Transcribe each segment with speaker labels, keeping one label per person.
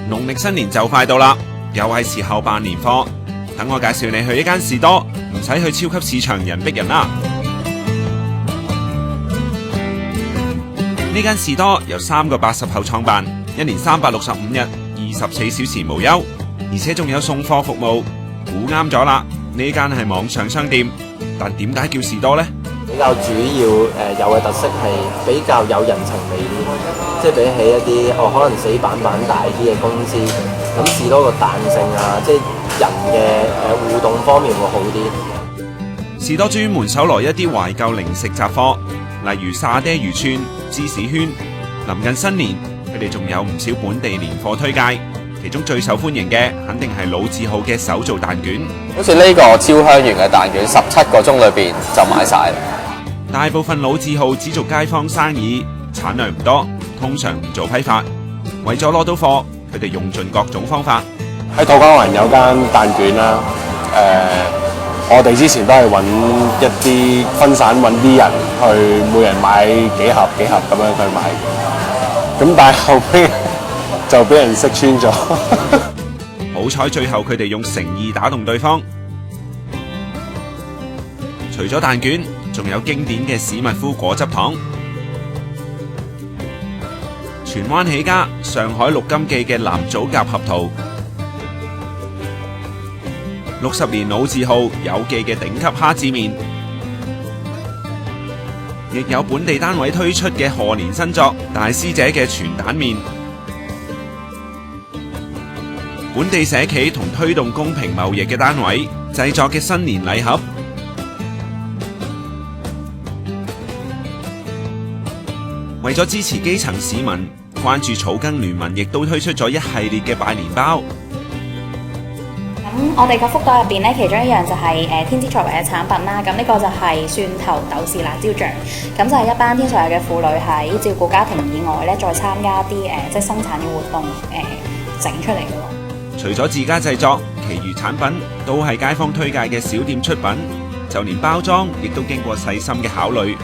Speaker 1: 農曆新年就快到啦，又係時候辦年貨。等我介紹你去一間士多，唔使去超級市場人逼人啦。呢間士多由3個80後創辦，一年365日，24小時無休，而且仲有送貨服務。估啱咗啦，呢間係網上商店，但點解叫士多呢？
Speaker 2: 比較主要有嘅特色係比較有人情味啲，即係比起一啲可能死板大啲嘅公司，咁士多個彈性啊，即係人嘅互動方面會好啲。
Speaker 1: 士多專門搜羅一啲懷舊零食雜貨，例如沙爹魚串、芝士圈。臨近新年，佢哋仲有唔少本地年貨推介，其中最受歡迎嘅肯定係老字號嘅手造蛋卷。
Speaker 3: 好似呢個超香圓嘅蛋卷，17個鐘裏邊就買晒。
Speaker 1: 大部分老字號只做街坊生意，產量唔多，通常唔做批發。為咗攞到貨，佢哋用盡各種方法。
Speaker 4: 喺土瓜灣有間蛋卷啦，我哋之前都係揾一啲分散揾啲人去，每人買幾盒咁樣去買。咁但係後尾就俾人識穿咗。
Speaker 1: 好彩最後佢哋用誠意打動對方。除咗蛋卷，仲有經典嘅史密夫果汁糖。荃灣起家，上海綠金記嘅藍棗夾合桃。60年老字號有記嘅頂級蝦子麵，亦有本地單位推出嘅賀年新作大師姐嘅全蛋麵。本地社企同推動公平貿易嘅單位製作嘅新年禮盒。為咗支持基層市民，關注草根聯盟亦都推出咗一系列嘅拜年包。
Speaker 5: 咁我哋個福袋入邊咧，其中一樣就係天之作為嘅產品啦。咁呢個就係蒜頭豆豉辣椒醬。咁就係一班天水圍嘅婦女喺照顧家庭以外咧，再參加啲即係生產嘅活動整出嚟嘅咯。
Speaker 1: 除咗自家製作，其餘產品都係街坊推介嘅小店出品，就連包裝亦都經過細心嘅考慮。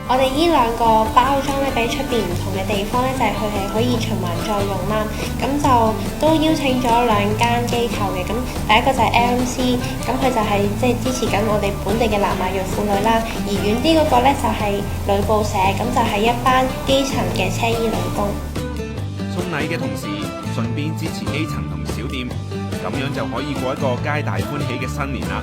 Speaker 6: 我哋呢兩個包裝咧，比出邊唔同嘅地方咧，就係佢係可以循環再用啦。咁就都邀請咗2間機構嘅。咁第一個就係 LMC，咁佢就係即係支持緊我哋本地嘅南亞裔婦女啦。而遠啲嗰個咧就係旅報社，咁就係一班基層嘅車衣女工。
Speaker 1: 送禮嘅同時，順便支持基層同小店，咁樣就可以過一個皆大歡喜嘅新年啦。